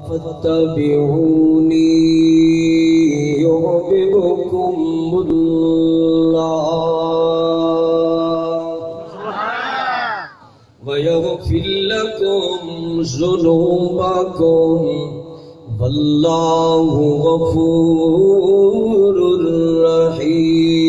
فاتبعوني يحببكم الله ويغفر لكم ذنوبكم والله غفور رحيم.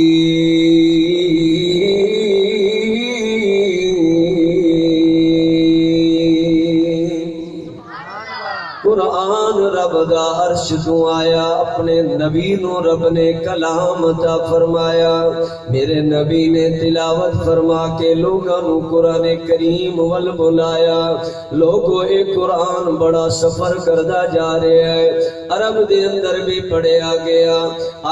قرآن رب دا عرش تو آیا، اپنے نبی نو رب نے کلام عطا فرمایا، میرے نبی نے تلاوت فرما کے لوگاں نو قرآن کریم ول بلایا. لوگو اے قرآن بڑا سفر کردا جا رہا ہے، عرب دے اندر بھی پڑھیا گیا،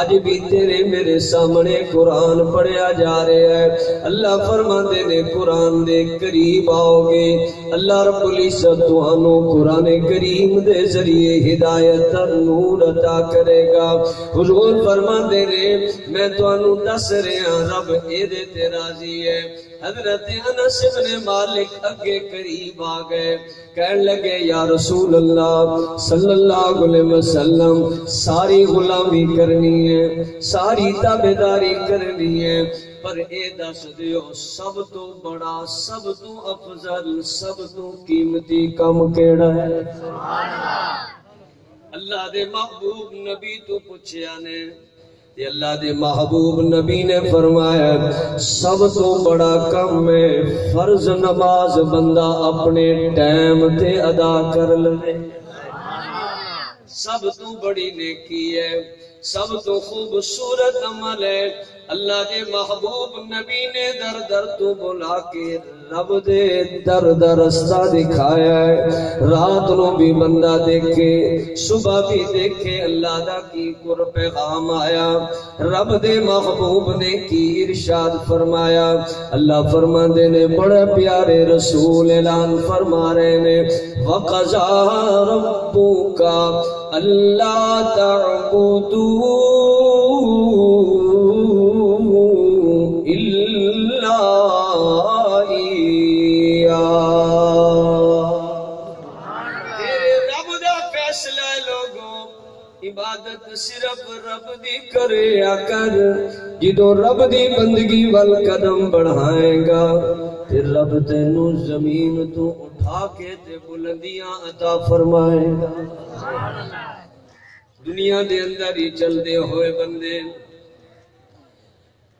آج بھی تیرے میرے سامنے قرآن پڑھیا جا رہا ہے. اللہ فرماندے نے قرآن دے قریب آؤ گے، اللہ رب العزت تانوں قرآن کریم دے ذریعے ہدایت نور عطا کرے گا. حضور فرماندے نے میں تانوں دس رہا رب اے دے تے راضی ہے. حضرت انس بن مالک اگے قریب آ گئے، کہنے لگے یا رسول اللہ صلی اللہ علیہ وسلم ساری غلامی کرنی ہے، ساری تابعداری کرنی ہے، پر اے دس دیو سب تو بڑا، سب تو افضل، سب تو قیمتی کم کیڑا ہے؟ اللہ دے محبوب نبی تو پوچھیا نے، اللہ دے محبوب نبی نے فرمایا سب تو بڑا کم ہے فرض نماز بندہ اپنے ٹائم تے ادا کر لے. سب تو بڑی نیکی ہے، سب تو خوبصورت عمل ہے. اللہ کے محبوب نبی نے در در تو بلا کے رب دے در در رستہ دکھایا ہے. رات نو بھی بندہ دیکھے، صبح بھی دیکھے، اللہ دا کی قر پیغام آیا. رب دے محبوب نے کی ارشاد فرمایا. اللہ فرماندے نے بڑے پیارے رسول اعلان فرما رہے نے وَقَضَى رَبُّكَ أَلَّا تَعْبُدُوا عبادت صرف رب دی کریا کر. جدو رب دی بندگی وال قدم بڑھائے گا پھر رب تینو زمین تو اٹھا کے تے بلندیاں عطا فرمائے گا. دنیا دے اندر ہی چل دے ہوئے بندے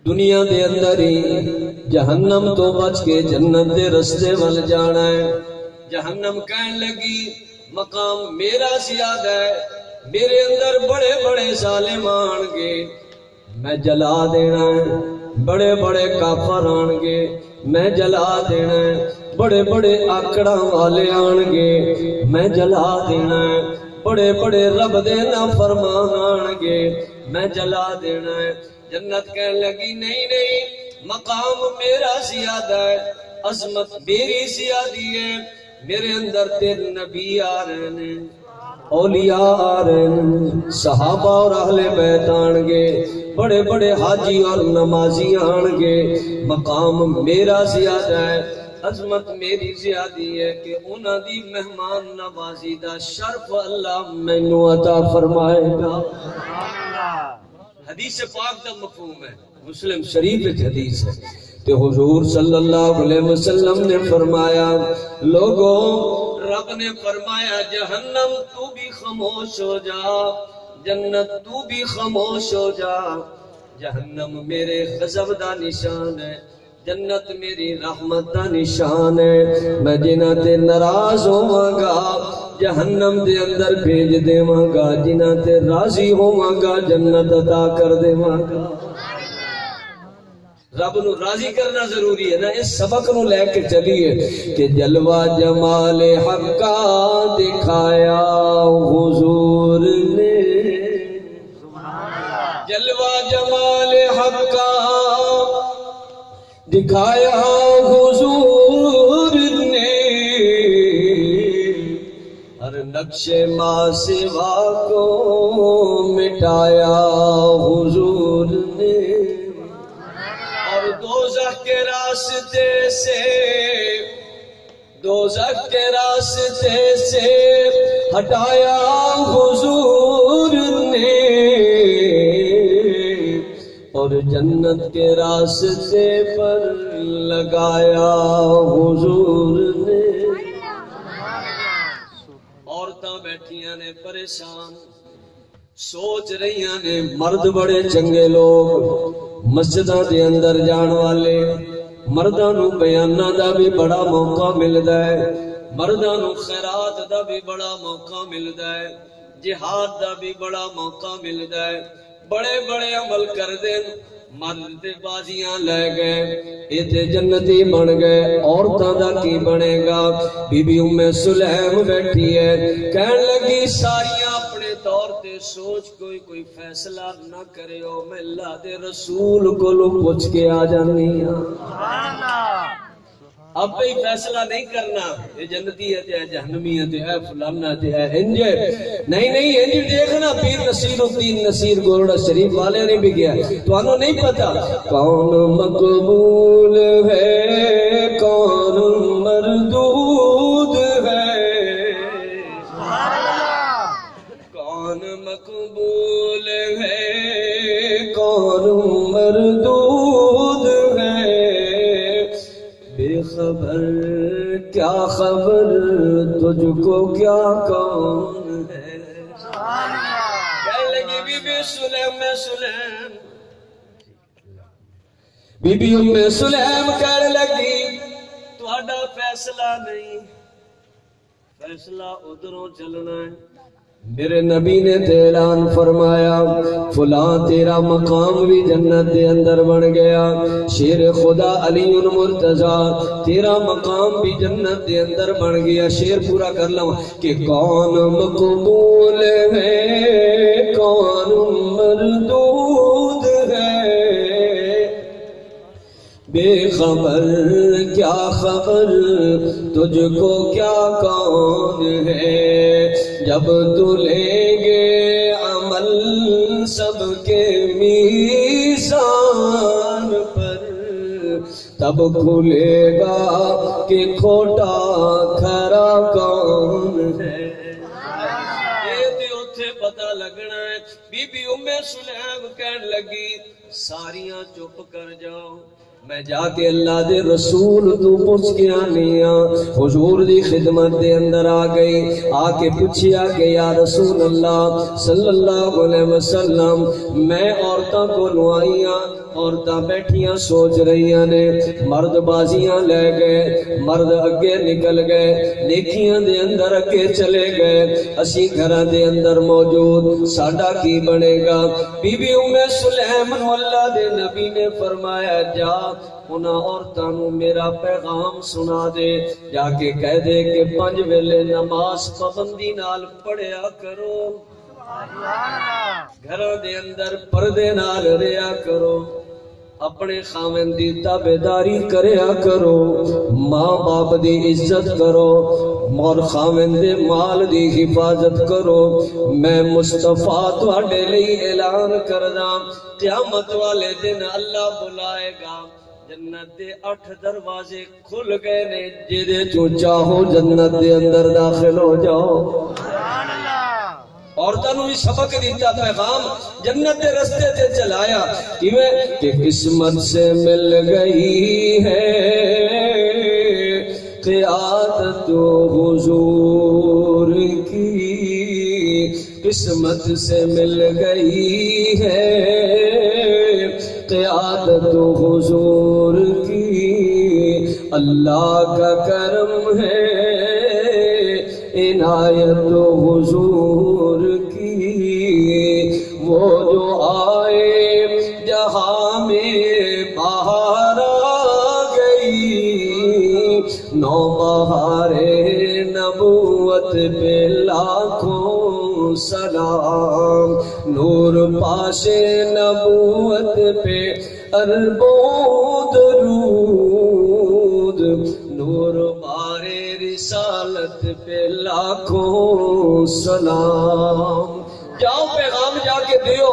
دنیا دے اندر ہی جہنم تو بچ کے جنت دے رستے وال جانا ہے. جہنم کہنے لگی مقام میرا زیادہ ہے، میرے اندر بڑے بڑے ظالم آن گے میں جلا دینا ہے، بڑے بڑے کافر آن گے میں جلا دینا ہے، بڑے بڑے آکڑا والے آن گے میں جلا دینا ہے، بڑے بڑے رب دے نافرمان آن گے میں جلا دینا ہے. جنت کہنے لگی نہیں نہیں، مقام میرا زیادہ ہے، عظمت میری زیادی ہے، میرے اندر تیرے نبی آ رہے ہیں، اولیاء آ رہے ہیں، صحابہ اور اہل بیت آن گے، بڑے بڑے حاجی اور نمازی آن گے. مقام میرا زیادہ ہے، عظمت میری زیادی ہے کہ انہاں دی مہمان نوازی دا شرف اللہ مینوں عطا فرمائے گا. حدیث پاک دا مفہوم ہے، مسلم شریف وچ حدیث ہے کہ حضور صلی اللہ علیہ وسلم نے فرمایا لوگوں رب نے فرمایا جہنم تو بھی خاموش ہو جا، جنت تو بھی خاموش ہو جا. جہنم میرے غضب دا نشان ہے، جنت میری رحمت دا نشان ہے. میں جنہ تے ناراض ہوواں گا جہنم دے اندر بھیج دیواں گا، جنہ تے راضی ہوواں گا جنت عطا کر دیواں گا. رب نو راضی کرنا ضروری ہے نا. اس سبق نو لے کے چلیے کہ جلوہ جمال حق کا دکھایا حضور نے، جلوہ جمال حق کا دکھایا حضور نے، ہر نقش ماں سوا کو مٹایا حضور نے. دوزخ کے راستے سے ہٹایا حضور نے اور جنت کے راستے پر لگایا حضور نے۔ عورتاں بیٹھیاں نے پریشان، سوچ رہیاں نے مرد بڑے چنگے لوگ مسجداں دے اندر جان والے، مرداں نو بیاناں دا بھی بڑا موقع ملدا ہے، مرداں نو خیرات دا بھی بڑا موقع ملدا ہے، جہاد دا بھی بڑا موقع ملدا ہے، بڑے بڑے عمل کر دے، مرد تے بازیاں لے گئے، اے تے جنتی بن گئے، عورتاں دا کی بنے گا؟ بی بی ام سلیم بیٹھی ہے، کہن لگی ساریاں اپنے طور تے سوچ کوئی فیصلہ نہ کرے ہو، میں اللہ دے رسول کو لو پوچھ کے آ جانی ہاں، اب بھی فیصلہ نہیں کرنا یہ جنتی ہے تے جہنمی ہے تے فلانا تے انج نہیں انج دیکھنا۔ پیر نصیر الدین نصیر گورڑا شریف والے نے بھی کیا، تو انہوں نہیں پتا کون مقبول ہے کون مردود ہے، کون مقبول ہے کون مردود ہے، بے خبر کیا خبر تجھ کو کیا کون ہے۔ کہنے لگی بی بی ام سلیم کہنے لگی تہاڈا فیصلہ نہیں، فیصلہ ادھروں چلنا ہے۔ میرے نبی نے اعلان فرمایا فلاں تیرا مقام بھی جنت دے اندر بن گیا، شیر خدا علی مرتضی تیرا مقام بھی جنت دے اندر بن گیا۔ شیر پورا کر لوں کہ کون مقبول ہے کون مردود ہے، بے خبر کیا خبر تجھ کو کیا کون ہے، جب تو لیں گے عمل سب کے میزان پر، تب کھلے گا کہ کھوٹا کھرا کون ہے۔ یہ اتھے پتہ لگنا ہے۔ بی بی ام سلیم کہن لگی ساریاں چپ کر جاؤ، میں جا کے اللہ دے رسول تو پوچھ کے آنی ہاں۔ حضور دی خدمت دے اندر آ گئی، آ کے پوچھیا کہ یا رسول اللہ صلی اللہ علیہ وسلم میں عورتاں کو لوائیاں، عورتاں بیٹھیاں سوچ رہیاں نے، مرد بازیاں لے گئے، مرد اگے نکل گئے، نیکیاں دے اندر اگے چلے گئے، اسی گھراں دے اندر موجود، ساڈا کی بنے گا؟ بی بی ام سلیم نو اللہ دے نبی نے فرمایا جا انہاں عورتاں نو میرا پیغام سنا دے، جا کے کہہ دے کہ 5 ویلے نماز پابندی نال پڑھیا کرو، گھروں دے اندر پردے نال رہیا کرو، اپنے خاوند دی تابعداری کریا کرو، ماں باپ دی عزت کرو اور خاوند دے مال دی حفاظت کرو۔ میں مصطفیٰ تواڈے لئی اعلان کردا قیامت والے دن اللہ بلائے گا، جنت دے 8 دروازے کھل گئے نے، جدے چوں چاہو جنت دے اندر داخل ہو جاؤ۔ عورتوں بھی سبق دیتا پیغام جنت دے رستے تے چلایا کہ قسمت سے مل گئی ہے قیادت حضور کی، قسمت سے مل گئی ہے قیادت حضور کی، اللہ کا کرم ہے عنایت حضور کی، وہ جو آئے جہاں میں بہار آ گئی، نو بہار نبوت پہ لاکھوں سلام، نور پاش نبوت پہ اربوں درود، نور بارے رسالت پہ لاکھوں سلام۔ جاؤ پیغام جا کے دیو،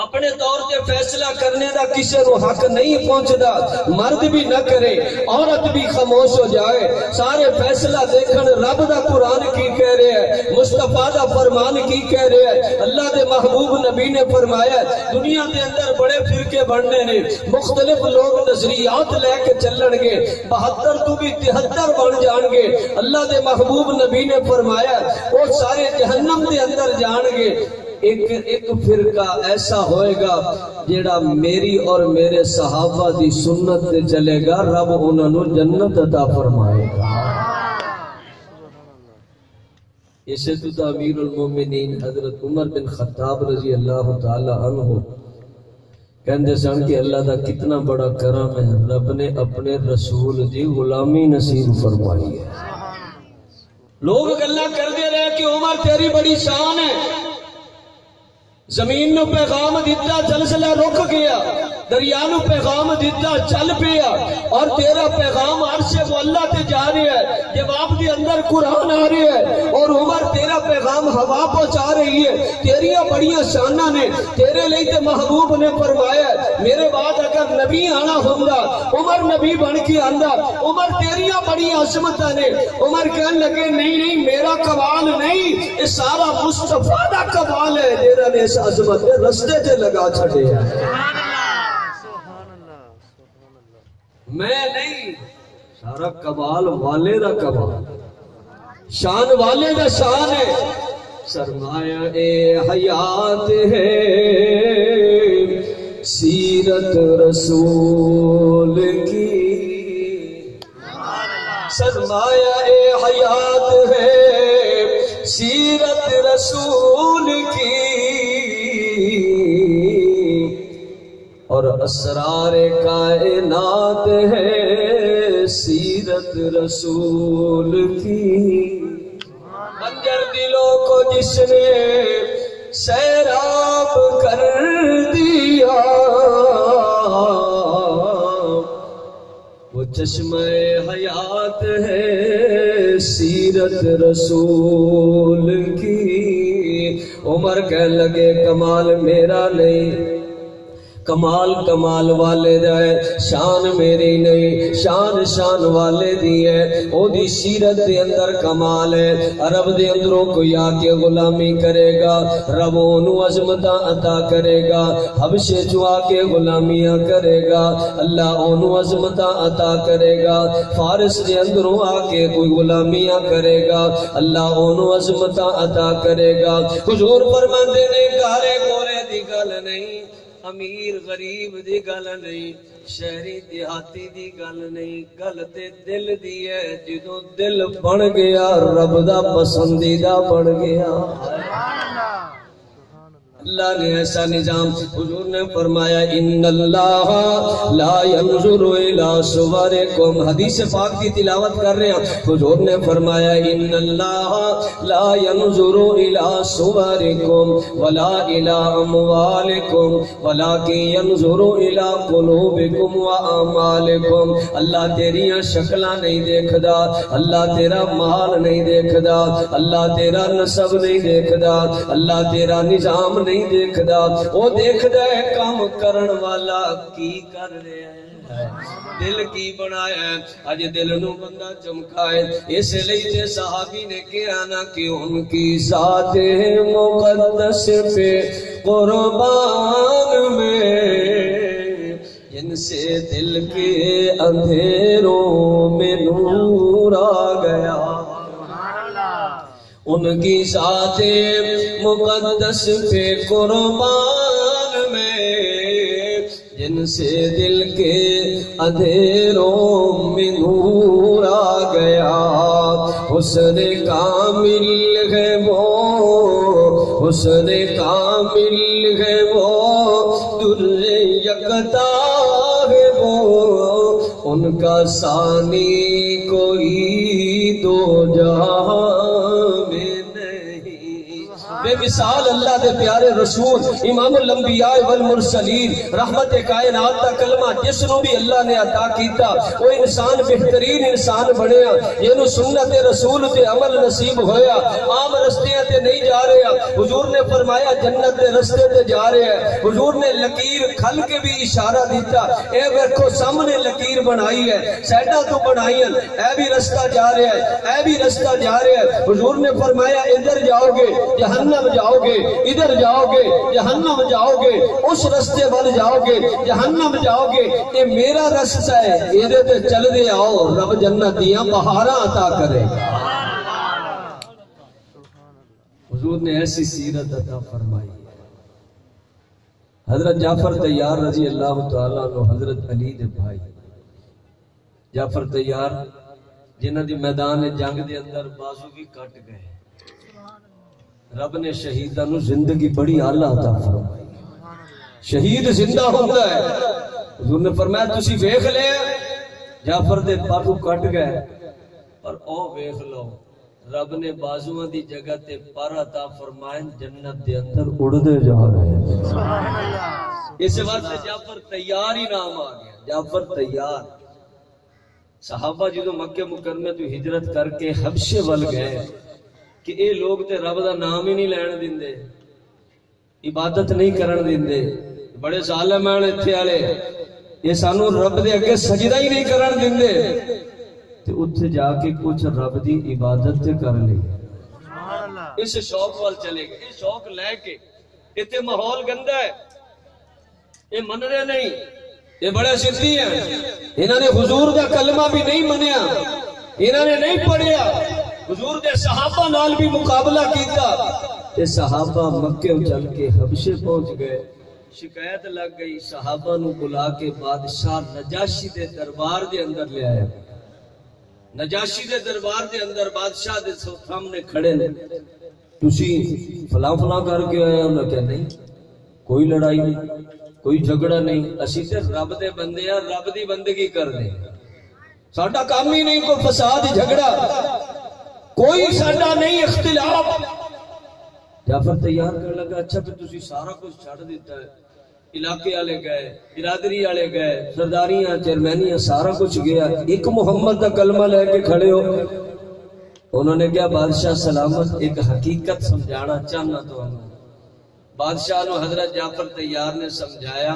اپنے طور تے فیصلہ کرنے دا کسی نو حق نہیں پہنچدا، مرد بھی نہ کرے عورت بھی خاموش ہو جائے، سارے فیصلہ دیکھن رب دا قرآن کی کہہ رہے ہیں، مصطفیٰ دا فرمان کی کہہ رہے ہیں۔ اللہ دے محبوب نبی نے فرمایا دنیا دے اندر بڑے فرقے بننے نے، مختلف لوگ نظریات لے کے چلن گے، 72 تو بھی 73 بن جان گے۔ اللہ دے محبوب نبی نے فرمایا وہ سارے جہنم دے اندر جان گے، ایک فرقہ ایسا ہوئے گا جیڑا میری اور میرے صحابہ دی سنت تے چلے گا، رب انہاں نو جنت عطا فرمائے گا۔ اسے تو امیر المومنین حضرت عمر بن خطاب رضی اللہ تعالی عنہ کہندے سن کہ اللہ دا کتنا بڑا کرم ہے، رب نے اپنے رسول دی غلامی نصیب فرمائی ہے۔ لوگ گلا کردے رہے کہ عمر تیری بڑی شان ہے، زمین نو پیغام دیتا زلزلہ رک گیا، دریا نو پیغام دیتا چل پیا، اور تیرا پیغام عرش اللہ تے جا رہا ہے، جواب دے اندر قرآن آ رہا ہے، اور عمر تیرا پیغام ہوا پہنچا رہی ہے، تیریاں بڑیاں شاناں نے، تیرے لئے تے محبوب نے فرمایا میرے بعد اگر نبی آنا ہوگا عمر نبی بن کے آندا، عمر تیریاں بڑی عظمتاں نے۔ عمر کہنے لگے نہیں میرا کمال نہیں، یہ سارا مصطفیٰ دا کمال ہے جیڑا نے اس عظمت نے رستے تے لگا چھڑے ہیں، میں نہیں، سارا کمال والے دا کمال، شان والے دا شان ہے۔ سرمایہ اے حیات ہے سیرت رسول کی، سرمایہ اے حیات ہے سیرت رسول کی، اور اسرار کائنات ہے سیرت رسول کی۔ بنجر دلوں کو جس نے سیراب کر دیا، وہ چشمہ حیات ہے سیرت رسول کی۔ عمر کہنے لگے کمال میرا نہیں، کمال والے دا ہے، شان میری نہیں، شان والے دی ہے، او دی سیرت دے اندر کمال ہے۔ عرب دے اندروں کوئی آکے غلامی کرے گا، رب انہوں عظمتاں عطا کرے گا، حبشے جو آکے غلامیاں کرے گا، اللہ انہوں عظمتاں عطا کرے گا، فارس دے اندروں آکے کوئی غلامیاں کرے گا، اللہ انہوں عظمتاں عطا کرے گا۔ حضور فرماندے نے گارے گورے دی گل نہیں، امیر غریب دی گل نہیں، شہری دیہاتی دی گل نہیں، گل تے دل دی ہے، جدوں دل بن گیا رب دا پسندیدہ بن گیا۔ اللہ نے ایسا نظام، حضور نے فرمایا ان اللہ لا ينظر الى صورکم، حدیث پاک کی تلاوت کر رہے ہیں، حضور نے فرمایا ان اللہ لا ينظر الى صورکم ولا الى اموالکم ولکن ينظر الى قلوبکم واعمالکم۔ اللہ تیریاں شکلاں نہیں دیکھدا، اللہ تیرا مال نہیں دیکھدا، اللہ تیرا نسب نہیں دیکھدا، اللہ تیرا نظام نہیں دیکھدا، وہ دیکھدا ہے کام کرن والا کی کر رہے ہیں، دل کی بنایا ہے۔ اج دل نو بندہ چمکائے، اس لیے تے صحابی نے کہا نا کہ ان کی ذات مقدس پہ قربان میں، جن سے دل کے اندھیروں میں نور آ گیا، ان کی ذات مقدس پہ قربان میں، جن سے دل کے اندھیروں میں نور آ گیا، حسن کامل ہے وہ، حسن کامل ہے وہ، در یکتا ہے وہ، ان کا ثانی کوئی دو جہاں بے مثال اللہ دے پیارے رسول امام الانبیاء والمرسلین رحمت کائنات دا کلمہ جس نو بھی اللہ نے عطا کیتا وہ انسان بہترین انسان بنیا، یہ سنت رسول تے عمل نصیب ہویا، عام رستیاں تے تے نہیں جا رہے ہیں، حضور نے فرمایا جنت دے رستے تے جا رہے ہیں۔ حضور نے لکیر کھل کے بھی اشارہ دیتا، اے ویکھو سامنے لکیر بنائی ہے، سیڈا تو بنائی ہے، اے بھی رستہ جا رہے ہیں، اے بھی رستہ جا رہے ہیں۔ حضور نے فرمایا ادھر جاؤ گے جہنم جاؤ گے، ادھر جاؤ گے جہنم جاؤ گے، اس رستے وال جاؤ گے جہنم جاؤ گے، یہ میرا رستہ ہے، یہ تے چل دے آؤ، رب جنت دیاں بہاراں عطا کرے گا۔ حضور نے ایسی سیرت عطا فرمائی ہے۔ حضرت جعفر طیار رضی اللہ تعالیٰ عنہ حضرت علی دے بھائی، جعفر طیار جنہ دی میدان جنگ دے اندر بازو بھی کٹ گئے، رب نے شہیداں نو زندگی بڑی اعلیٰ عطا فرمائی۔ شہید زندہ ہوتا ہے، حضور نے فرمایا تسی ویکھ لے جعفر دے بازو کٹ گئے، پر او ویکھ لو رب نے بازوਆਂ دی جگہ تے پر عطا فرمائے، جنت دے اندر اڑدے جا رہے ہیں۔ سبحان اللہ۔ اس واسطے جعفر طیار ہی نام آ گیا، جعفر طیار۔ صحابہ جدوں مکہ مکرمے تو ہجرت کر کے حبشے ول گئے کہ اے لوگ تے رب دا نام ہی نہیں لین دیندے، عبادت نہیں کرن دیندے، بڑے ظالم ہیں ایتھے والے، یہ سانو رب دے اگے سجدہ ہی نہیں کرن دیندے، تے اتھے جا کے کچھ رب دی عبادت تے کر لی، اس شوق وال چلے گئے۔ یہ شوق لے کے اتنے ماحول گندا ہے، یہ من رہے نہیں، یہ بڑے ضدی ہیں، انہوں نے حضور دا کلمہ بھی نہیں منیا، انہوں نے نہیں پڑھیا، حضور دے صحابہ نال بھی مقابلہ کیتا، تے صحابہ مکے چل کے حبشے پہنچ گئے۔ شکایت لگ گئی، صحابہ نو بلا کے بادشاہ نجاشی دے دربار دے اندر لے آیا۔ نجاشی دے دربار دے اندر بادشاہ دے سامنے کھڑے نے، تسی فلاں فلاں کر کے آیا؟ انہوں نے کہا نہیں، کوئی لڑائی نہیں، کوئی جھگڑا نہیں، اسی تے رب دے بندے ہیں، رب دی بندگی کر دیں، ساڈا کام ہی نہیں کوئی فساد جھگڑا، کوئی ساڈا نہیں اختلاف۔ جعفر تیار کرنے لگا، اچھا پھر تسی سارا کچھ چھڑ دیتا ہے، علاقے والے گئے، برادری والے گئے، سرداریاں چیئرمینیاں سارا کچھ گیا، ایک محمد دا کلمہ لے کے کھڑے ہو۔ انہوں نے کہا بادشاہ سلامت، ایک حقیقت سمجھانا چاہنا تو ہم۔ بادشاہ نو حضرت جعفر طیار نے سمجھایا،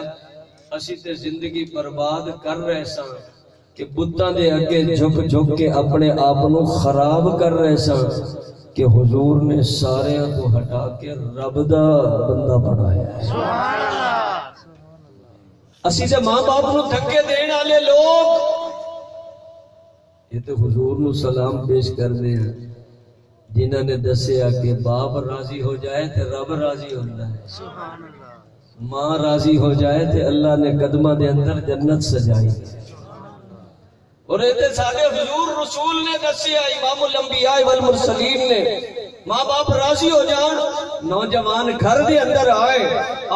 اسی تے زندگی برباد کر رہے سن کہ بتاں دے اگے جھک جھک کے اپنے آپ نو خراب کر رہے سن، کہ حضور نے سارے کو ہٹا کے رب دا بندہ بنایا ہے۔ سبحان اللہ۔ اسی سے ماں باپ نو دھکے دین والے لوگ یہ تو حضور نو سلام پیش کر دے ہیں، جنہاں نے دسیا کہ باپ راضی ہو جائے تے رب راضی ہوتا ہے، سبحان اللہ، ماں راضی ہو جائے تے اللہ نے قدمہ دے اندر جنت سجائی۔ اور ایتے سارے حضور رسول نے دسیا، امام الانبیاء والمرسلین نے، ماں باپ راضی ہو جان، نوجوان گھر دے اندر آئے،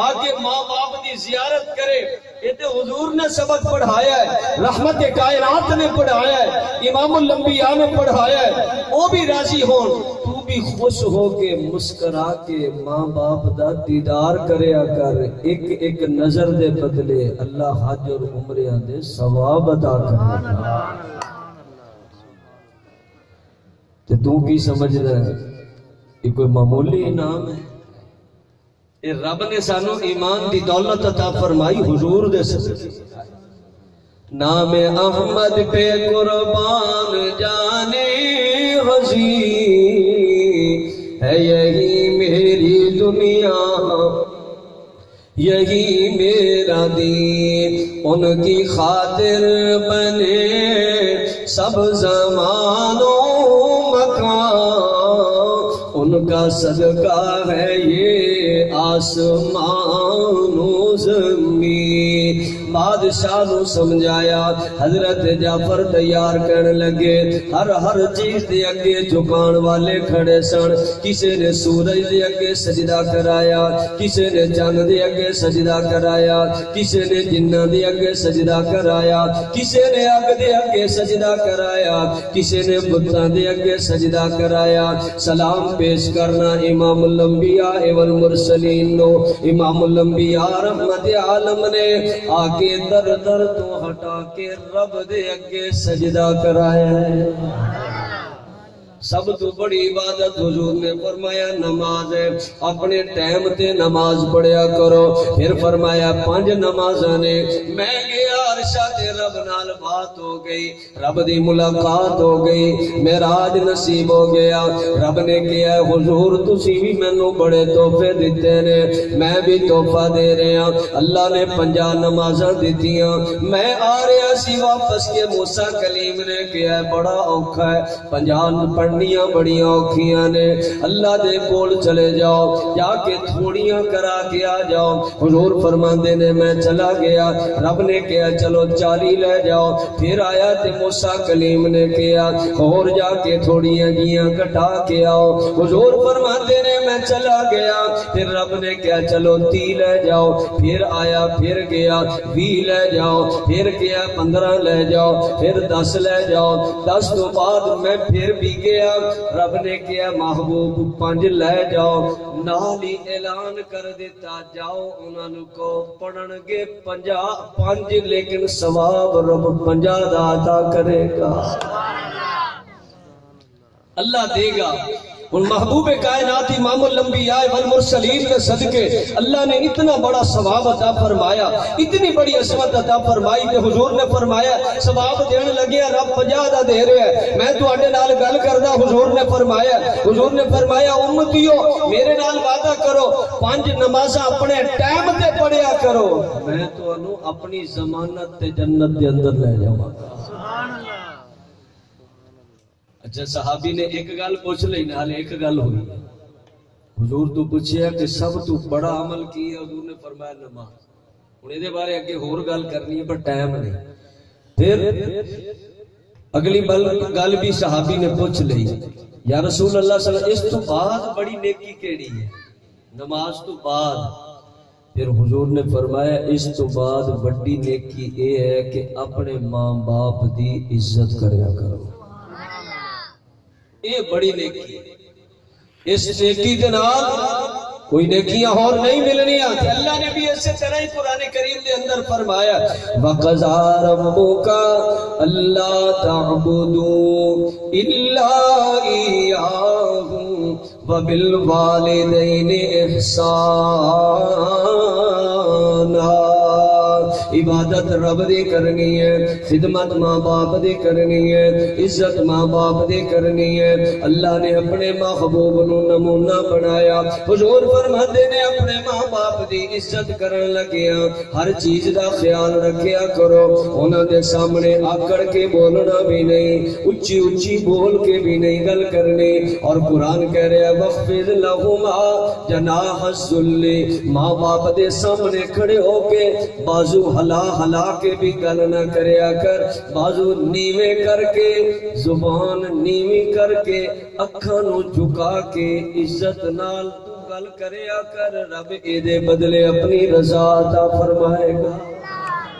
آگے ماں باپ دی زیارت کرے، ایتے حضور نے سبق پڑھایا ہے، رحمت کائنات نے پڑھایا ہے، امام الانبیاء نے پڑھایا ہے، وہ بھی راضی ہون، تو بھی خوش ہو کے مسکرا کے ماں باپ دا دیدار کریا کر، ایک ایک نظر دے بدلے اللہ حج اور عمرہ دے ثواب عطا کرے گا۔ تے تو کی سمجھ رہا ہے یہ کوئی معمولی انعام ہے؟ یہ رب نے سانو ایمان دی دولت عطا فرمائی حضور دے صدقے۔ نام احمد پہ قربان جانے غزی ہے، یہی میری دنیا یہی میرا دین، ان کی خاطر بنے سب زمان و مکان، ان کا صدقہ ہے یہ آسمان و زمین۔ بادشاہ نو سمجھایا، حضرت جعفر تیار کرنے لگے، ہر چیز دے اگے جھکان والے کھڑے سن، کسی نے سورج دے اگے سجدہ کرایا، کسی نے چاند دے اگے سجدہ کرایا، کسی نے جنہ دے اگے سجدہ کرایا، کسی نے اگ دے اگے سجدہ کرایا، کسی نے بتاں دے اگے سجدہ کرایا۔ سلام پیش کرنا امام الانبیاء والمرسلین نو، امام الانبیاء رحمت عالم نے آگے در در تو ہٹا کے رب دے اگے سجدہ کرایا ہے۔ سب تو بڑی عبادت حضور نے فرمایا نماز ہے، اپنے ٹائم تے نماز پڑھیا کرو۔ پھر فرمایا 5 نمازاں نے، میں گیا عرشہ تے رب نال بات ہو گئی، رب دی ملاقات ہو گئی، معراج نصیب ہو گیا۔ رب نے کہا حضور تسی بھی مینوں بڑے تحفے دیتے نے، میں بھی تحفہ دے رہا۔ اللہ نے 5 نمازاں دتیاں، میں آ رہا سی واپس کے موسیٰ کلیم نے کہا بڑا اوکھا ہے، 50 پڑھنیاں بڑیاں اوکھیاں نے، اللہ دے کول چلے جاؤ، جا کے تھوڑیاں کرا کے آ جاؤ۔ حضور فرماندے نے میں چلا گیا، رب نے کہا چلو 40 لے جاؤ۔ پھر آیا تے موسیٰ کلیم نے کہا اور جا کے تھوڑیاں جیاں کٹا کے آؤ۔ حضور فرماندے نے میں چلا گیا، پھر رب نے کہا چلو 30 لے جاؤ۔ پھر آیا، پھر گیا 20 لے جاؤ، پھر گیا 15 لے جاؤ، پھر 10 لے جاؤ۔ 10 تو بعد میں پھر بھی گیا، رب نے کہا محبوب 5 لے جاؤ۔ نال ہی اعلان کر دیتا جاؤ انہوں کو پڑھن گے 5 لیکن ثواب رب 50 دا عطا کرے گا، اللہ دے گا۔ اور محبوب کائنات امام الانبیاء والمرسلین کے صدقے اللہ نے اتنا بڑا ثواب عطا فرمایا، اتنی بڑی عظمت عطا فرمائی کہ حضور نے فرمایا ثواب دین لگے رب 50 دا دے رہے ہیں۔ میں تواڈے نال گل کردا، حضور نے فرمایا امتیو میرے نال وعدہ کرو 5 نمازاں اپنے ٹائم تے پڑھیا کرو، میں تانوں اپنی ضمانت تے جنت دے اندر لے جاواں گا۔ سبحان اللہ۔ اچھا صحابی نے ایک گل پوچھ لی، نال ایک گل ہوئی، حضور تو پوچھیا کہ سب تو بڑا عمل کی ہے، حضور نے فرمایا نماز۔ ہن اے دے بارے اگے ہور گل کرنی ہے پر ٹائم نہیں۔ پھر اگلی گل بھی صحابی نے پوچھ لی، یا رسول اللہ صلی اللہ علیہ وسلم اس تو بعد بڑی نیکی کیڑی ہے؟ نماز تو بعد۔ پھر حضور نے فرمایا اس تو بعد بڑی نیکی اے ہے کہ اپنے ماں باپ دی عزت کریا کرو، یہ بڑی نیکی ہے۔ اس نیکی دے نال کوئی نیکیاں اور نہیں ملنی آتی۔ اللہ نے بھی ایسے طرح ہی قرآن کریم دے اندر فرمایا وَقَضَى رَبُّكَ أَلَّا تَعْبُدُوا إِلَّا إِيَّاهُ وَبِالْوَالِدَيْنِ إِحْسَانًا۔ عبادت رب دی کرنی ہے، خدمت ماں باپ دی کرنی ہے، عزت ماں باپ دی کرنی ہے۔ اللہ نے اپنے محبوب نو نمونہ بنایا۔ حضور فرماتے نے اپنے ماں باپ دی عزت کرن لگیا ہر چیز دا خیال رکھیا کرو، انہاں دے سامنے آکڑ کے بولنا بھی نہیں، اچھی اچھی بول کے بھی نہیں گل کرنی۔ اور قرآن کہہ رہا ہے وَخْفِضْ لَهُمَا جَنَاحَ الذُّلِّ، ماں باپ دے سامنے کھڑے ہو کے بازو ہلا ہلا کے بھی گل نہ کریا کر، بازو نیوے کر کے، زبان نیوی کر کے، اکھاں نو جھکا کے عزت نال تو گل کریا کر، رب اے دے بدلے اپنی رضا عطا فرمائے گا۔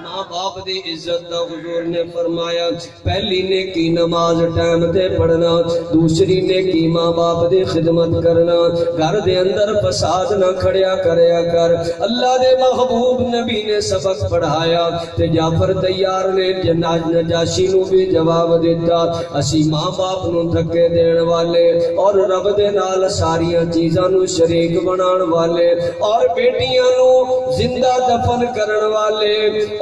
ماں باپ دی عزت دا حضور نے فرمایا پہلی نیکی نماز ٹائم تے پڑھنا، دوسری نیکی ماں باپ دی خدمت کرنا، گھر دے اندر فساد نہ کھڑیا کریا کر۔ اللہ دے محبوب نبی نے سبق پڑھایا تے جعفر تیار نے نجاشی نو بھی جواب دیتا اسی ماں باپ نو دھکے دین والے اور رب دے نال ساریاں چیزاں نو شریک بنان والے اور بیٹیاں نو زندہ دفن کرن والے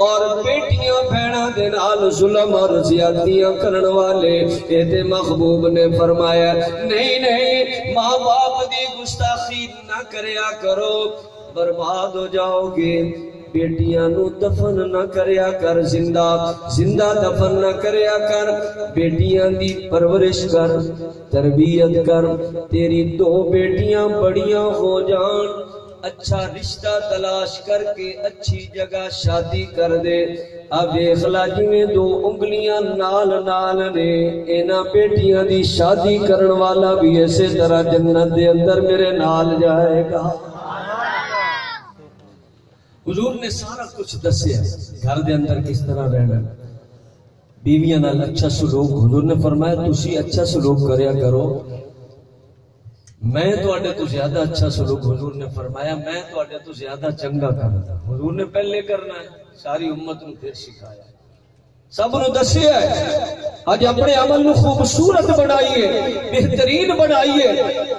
اور بیٹیاں بہناں دے نال ظلم اور زیادتیاں کرن والے۔ اے تے محبوب نے فرمایا نہیں نہیں، ماں باپ دی گستاخی نہ کریا کرو، برباد ہو جاؤ گے۔ بیٹیاں نو دفن نہ کریا کر، زندہ دفن نہ کریا کر، بیٹیاں دی پرورش کر، تربیت کر، تیری 2 بیٹیاں بڑیاں ہو جان، اچھا رشتہ تلاش کر کے اچھی جگہ شادی کر دے۔ اب اخلا جی میں 2 انگلیاں نال نال نے، اینا بیٹیاں دی شادی کرن والا بھی ایسے طرح جنت دے اندر میرے نال جائے گا۔ حضور نے سارا کچھ دسیا گھر دے اندر کس طرح رہنا، بیویاں نال اچھا سلوک۔ حضور نے فرمایا تسی اچھا سلوک کریا کرو، میں تواڈے تو زیادہ اچھا سلوک، حضور نے فرمایا میں تواڈے تو زیادہ چنگا کردا۔ حضور نے پہلے کرنا ہے، ساری امت نو پھر سکھایا۔ سب نو دسیا ہے اج اپنے عمل نو خوبصورت بنائیے بہترین بنائیے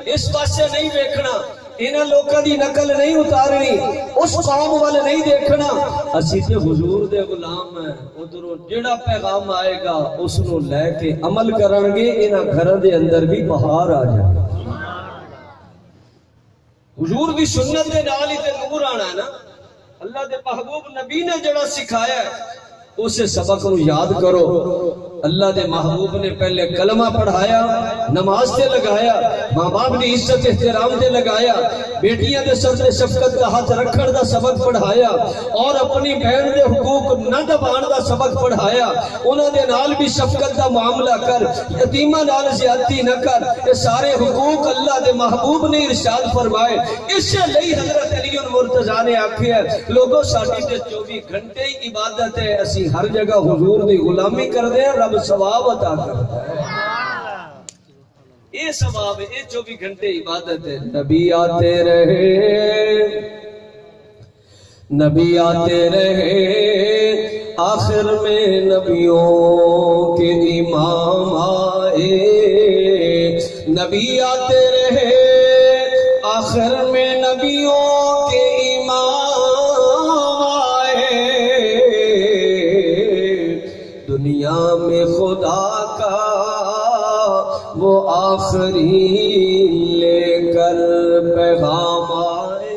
اس پاسے نہیں دیکھنا انہاں لوکاں دی نقل نہیں اتارنی اس قوم والے نہیں دیکھنا اسی تے حضور دے غلام ہیں ادھروں جڑا پیغام آئے گا اس نو لے کے عمل کرن گے انہاں گھراں دے اندر بھی بہار آ جائے حضور دی سنت دے نال ہی تے نور آنا ہے نا اللہ دے محبوب نبی نے جڑا سکھایا ہے اسے سبق کو یاد کرو اللہ دے محبوب نے پہلے کلمہ پڑھایا نماز تے لگایا ماں باپ دی عزت احترام تے لگایا بیٹیاں دے سر تے شفقت دا ہاتھ رکھن دا سبق پڑھایا اور اپنی بہن دے حقوق نہ دبان دا سبق پڑھایا انہاں دے نال بھی شفقت دا معاملہ کر یتیماں نال زیادتی نہ کر یہ سارے حقوق اللہ دے محبوب نے ارشاد فرمائے اسے لئی حضرت علی مرتضیٰ نے آکھے ہے لوگوں ساڈی تے 24 گھنٹے ہی عبادت ہے اسی ہر جگہ حضور دی غلامی کر دے رب ثواب عطا کرتا ہے یہ ثواب ہے یہ 24 گھنٹے عبادت ہے نبی آتے رہے آخر میں نبیوں کے امام آئے نبی آتے رہے آخر میں نبیوں کے دنیا میں خدا کا وہ آخری لے کر پیغام آئے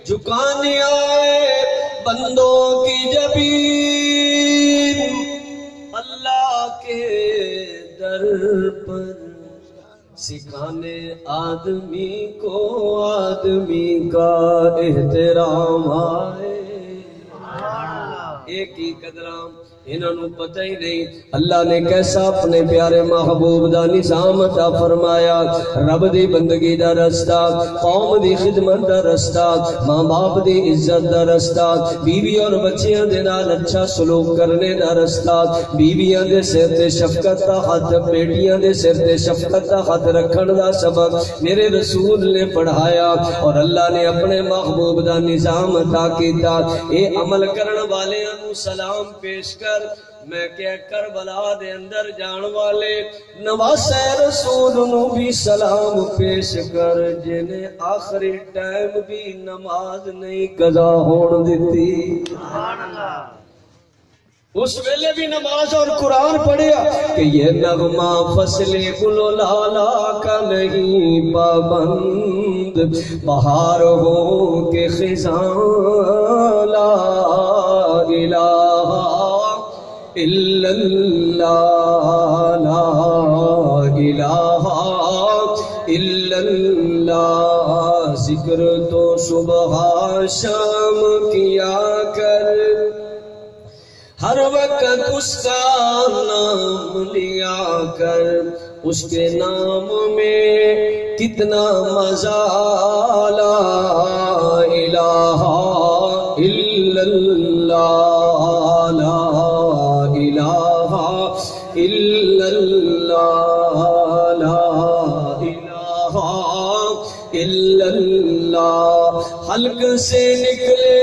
جھکانے آئے بندوں کی جبین اللہ کے در پر سکھانے آدمی کو آدمی کا احترام آئے ایک ہی قدرام انہوں نے پتہ ہی نہیں اللہ نے کیسا اپنے پیارے محبوب دا نظام عطا فرمایا رب دی بندگی دا رستہ قوم دی خدمت دا رستہ ماں باپ دی عزت دا رستہ بیوی اور بچیاں دے نال اچھا سلوک کرنے دا رستہ بیویاں دے سر تے شفقت دا ہاتھ بیٹیاں دے سر تے شفقت دا ہاتھ رکھن دا سبق میرے رسول نے پڑھایا اور اللہ نے اپنے محبوب دا نظام عطا کیتا اے عمل کرن والے نو سلام پیش کر میں کہ کربلا دے اندر جان والے نواسے رسول نو بھی سلام پیش کر جنہیں آخری ٹائم بھی نماز نہیں قضا ہون دیتی اس ویلے بھی نماز اور قرآن پڑھیا کہ یہ نغمہ فصل گل و لالا کا نہیں پابند بہار ہو کہ خزاں لا الہ الا اللہ لا الہ الا اللہ ذکر تو صبح شام کیا کر ہر وقت اس کا نام لیا کر اس کے نام میں کتنا مزہ لا الہ الا اللہ لا الہ الا اللہ لا الہ الا اللہ حلق سے نکلے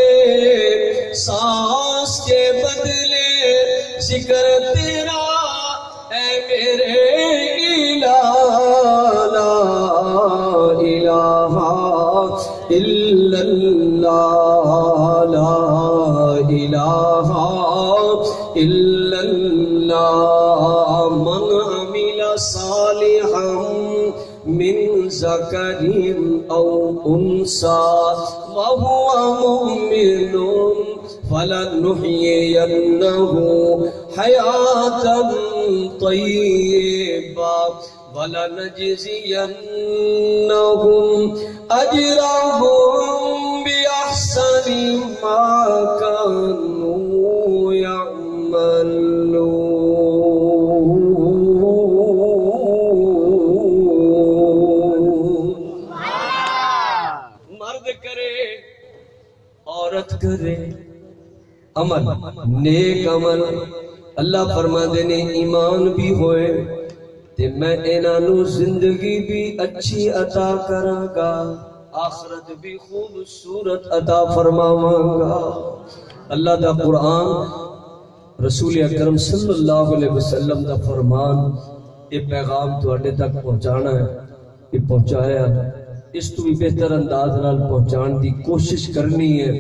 سانس کے بدلے ذکر تیرا اے میرے الہ لا الہ الا اللہ لا الہ الا اللہ من عمل صالحا من ذکر او انثى وهو مؤمن فلنحيينه حياة طيبة ولنجزينهم أجرهم بأحسن ما كانوا يعملون مرد کرے عورت کرے عمل نیک عمل اللہ فرماندے نے ایمان بھی ہوئے تے میں انہاں نو زندگی بھی اچھی عطا کراں گا آخرت بھی خوبصورت عطا فرماواں گا۔ اللہ دا قرآن، رسول اکرم صلی اللہ علیہ وسلم دا فرمان، یہ پیغام تواڈے تک پہنچانا ہے، یہ پہنچایا، اس تو بھی بہتر انداز نال پہنچان دی کوشش کرنی ہے۔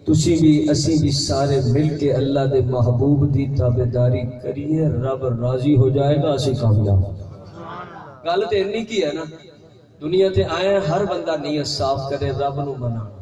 تسی بھی اسی بھی سارے مل کے اللہ دے محبوب دی تابعداری کریے، رب راضی ہو جائے گا، اسی کامیاب۔ گل تے انی کی ہے نا، دنیا تے آئے ہر بندہ نیت صاف کرے رب نو منانا۔